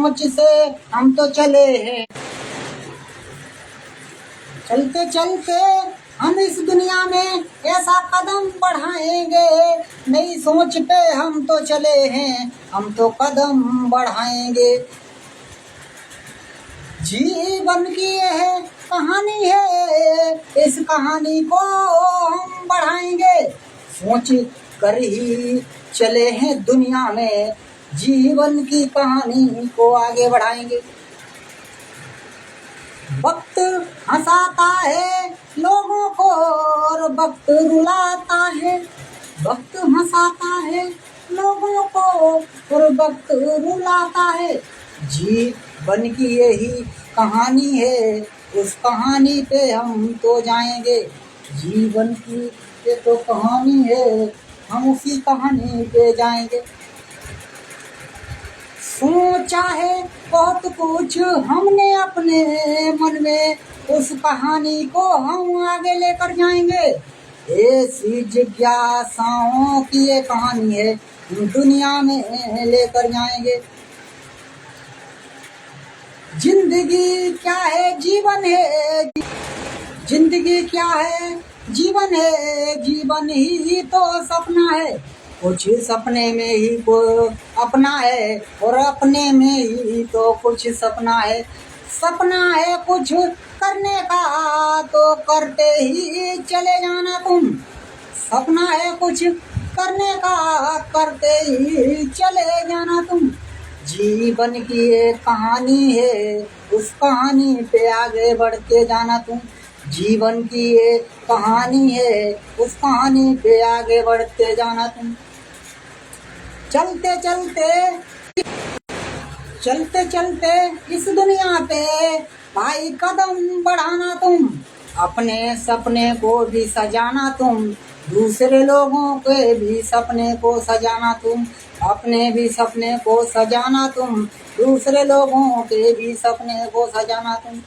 सोच से हम तो चले हैं, चलते चलते हम इस दुनिया में ऐसा कदम बढ़ाएंगे, नई सोच पे हम तो चले हैं, हम तो कदम बढ़ाएंगे। जीवन की यह कहानी है, इस कहानी को हम बढ़ाएंगे, सोच कर ही चले हैं दुनिया में, जीवन की कहानी को आगे बढ़ाएंगे। वक्त हंसाता है लोगों को और वक्त रुलाता है, वक्त हंसाता है लोगों को और वक्त रुलाता है। जीवन की यही कहानी है, उस कहानी पे हम तो जाएंगे, जीवन की ये तो कहानी है, हम उसी कहानी पे जाएंगे। सोचा है बहुत कुछ हमने अपने मन में, उस कहानी को हम आगे लेकर जाएंगे, ऐसी जिज्ञासाओं की ये कहानी है, हम दुनिया में लेकर जाएंगे। जिंदगी क्या है जीवन है, जिंदगी क्या है जीवन है, जीवन ही तो सपना है, कुछ सपने में ही को अपना है और अपने में ही तो कुछ सपना है। सपना है कुछ करने का तो करते ही चले जाना तुम, सपना है कुछ करने का करते ही चले जाना तुम। जीवन की एक कहानी है, उस कहानी पे आगे बढ़ के जाना तुम, जीवन की एक कहानी है, उस कहानी पे आगे बढ़ते जाना तुम। चलते चलते चलते चलते इस दुनिया पे भाई कदम बढ़ाना तुम, अपने सपने को भी सजाना तुम, दूसरे लोगों के भी सपने को सजाना तुम, अपने भी सपने को सजाना तुम, दूसरे लोगों के भी सपने को सजाना तुम।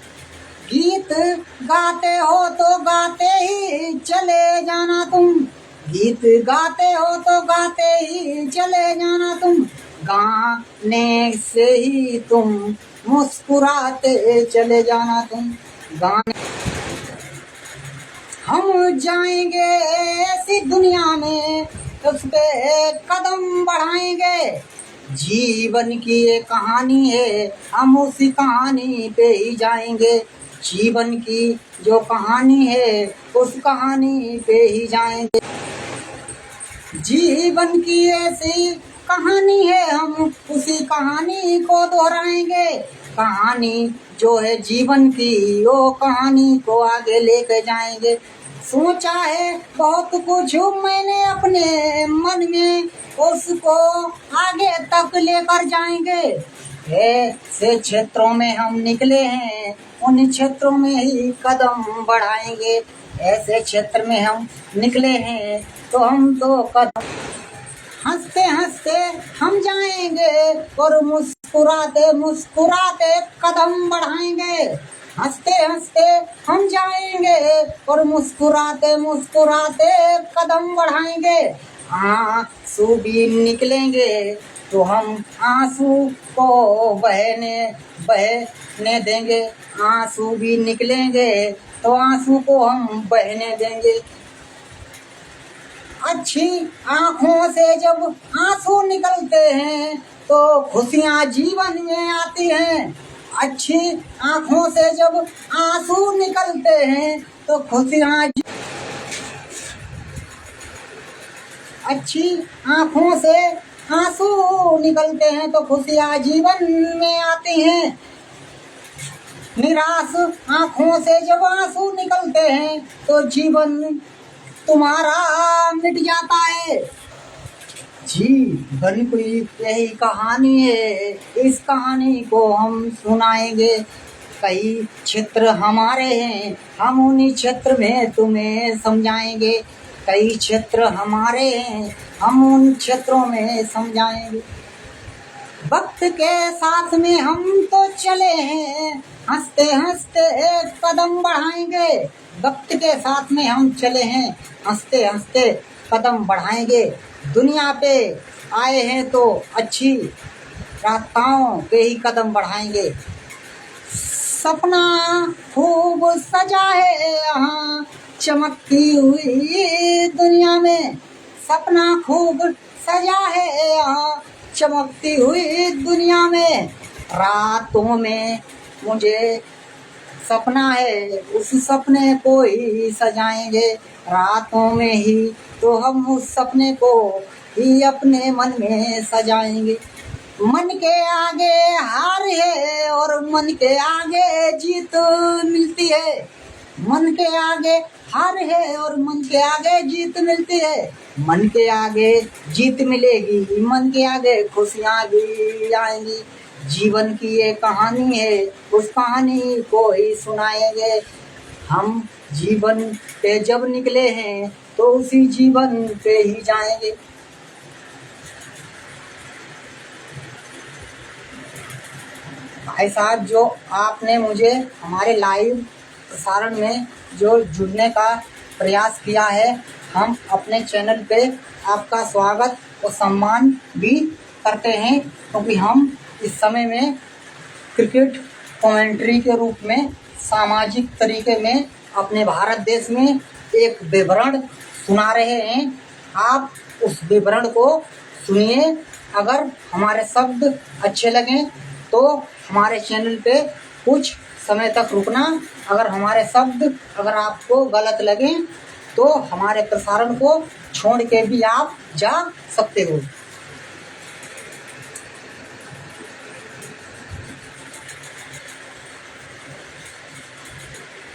गीत गाते हो तो गाते ही चले जाना तुम, गीत गाते हो तो गाते ही चले जाना तुम, गाने से ही तुम मुस्कुराते चले जाना तुम। गाने हम जाएंगे ऐसी दुनिया में, उस पे कदम बढ़ाएंगे, जीवन की ये कहानी है, हम उसी कहानी पे ही जाएंगे, जीवन की जो कहानी है उस कहानी पे ही जाएंगे। जीवन की ऐसी कहानी है, हम उसी कहानी को दोहराएंगे, कहानी जो है जीवन की वो कहानी को आगे लेके जाएंगे। सोचा है बहुत कुछ मैंने अपने मन में, उसको आगे तक लेकर जाएंगे, ऐसे क्षेत्रों में हम निकले हैं, उन क्षेत्रों में ही कदम बढ़ाएंगे, ऐसे क्षेत्र में हम निकले हैं तो हम तो कदम, हंसते हंसते हम जाएंगे और मुस्कुराते मुस्कुराते कदम बढ़ाएंगे, हंसते हंसते हम जाएंगे और मुस्कुराते मुस्कुराते कदम बढ़ाएंगे। आंसू भी निकलेंगे तो हम आंसू को बहने देंगे, आंसू भी निकलेंगे तो आंसू को हम बहने देंगे। अच्छी आँखों से जब आंसू निकलते हैं तो खुशियाँ जीवन में आती हैं, अच्छी आँखों से जब आंसू निकलते हैं तो खुशियाँ, अच्छी आँखों से आंसू निकलते हैं तो खुशियाँ जीवन में आती हैं, निराश आँखों से जब आंसू निकलते हैं तो जीवन तुम्हारा मिट जाता है। जीवन की यही कहानी है, इस कहानी को हम सुनाएंगे। कई क्षेत्र हमारे हैं, हम उन्हीं क्षेत्र में तुम्हें समझाएंगे, कई क्षेत्र हमारे हैं, हम उन क्षेत्रों में समझाएंगे। वक्त के साथ में हम तो चले हैं, हंसते हंसते कदम बढ़ाएंगे, वक्त के साथ में हम चले हैं, हंसते हंसते कदम बढ़ाएंगे। दुनिया पे आए हैं तो अच्छी राताओं पे ही कदम बढ़ाएंगे। सपना खूब सजा है यहाँ चमकती हुई दुनिया में, सपना खूब सजा है यहाँ चमकती हुई दुनिया में। रातों में मुझे सपना है, उस सपने को ही सजाएंगे। रातों में ही तो हम उस सपने को ही अपने मन में सजाएंगे। मन के आगे हार है और मन के आगे जीत मिलती है। मन के आगे हार है और मन के आगे जीत मिलती है। मन के आगे जीत मिलेगी, मन के आगे खुशियाँ भी आएंगी। जीवन की ये कहानी है, उस कहानी को ही सुनाएंगे। हम जीवन पे जब निकले हैं तो उसी जीवन पे ही जाएंगे। भाई साहब, जो आपने मुझे हमारे लाइव प्रसारण में जो जुड़ने का प्रयास किया है, हम अपने चैनल पे आपका स्वागत और सम्मान भी करते हैं, क्योंकि हम इस समय में क्रिकेट कमेंट्री के रूप में सामाजिक तरीके में अपने भारत देश में एक विवरण सुना रहे हैं। आप उस विवरण को सुनिए। अगर हमारे शब्द अच्छे लगें तो हमारे चैनल पे कुछ समय तक रुकना। अगर हमारे शब्द अगर आपको गलत लगे तो हमारे प्रसारण को छोड़ के भी आप जा सकते हो।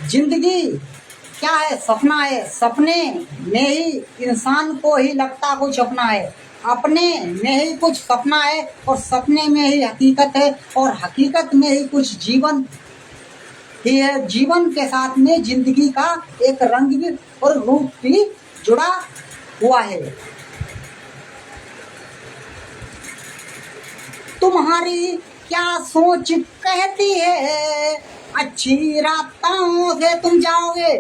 जिंदगी क्या है? सपना है। सपने में ही इंसान को ही लगता कुछ अपना है। अपने में ही कुछ सपना है और सपने में ही हकीकत है और हकीकत में ही कुछ जीवन ही है। जीवन के साथ में जिंदगी का एक रंग भी और रूप भी जुड़ा हुआ है। तुम्हारी क्या सोच कहती है अच्छी रातों से तुम जाओगे?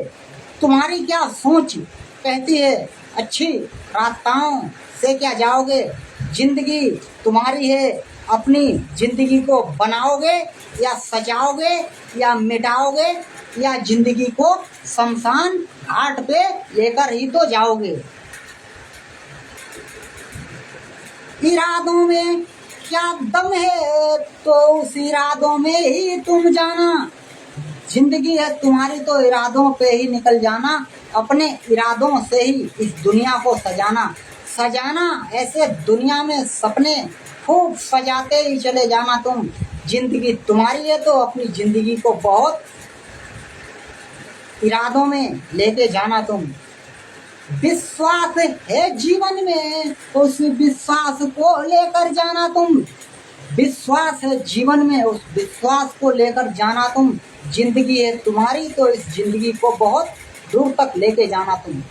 तुम्हारी क्या सोच कहती है अच्छी रातों से क्या जाओगे? जिंदगी तुम्हारी है, अपनी जिंदगी को बनाओगे या सजाओगे या मिटाओगे या जिंदगी को शमशान घाट पे लेकर ही तो जाओगे। इरादों में क्या दम है तो उस इरादों में ही तुम जाना। जिंदगी है तुम्हारी तो इरादों पे ही निकल जाना। अपने इरादों से ही इस दुनिया को सजाना। ऐसे दुनिया में सपने खूब सजाते ही चले जाना तुम। जिंदगी तुम्हारी है तो अपनी जिंदगी को बहुत इरादों में लेके जाना तुम। विश्वास है जीवन में तो उस विश्वास को लेकर जाना तुम। विश्वास है जीवन में, उस विश्वास को लेकर जाना तुम। जिंदगी है तुम्हारी तो इस जिंदगी को बहुत दूर तक लेके जाना तुम।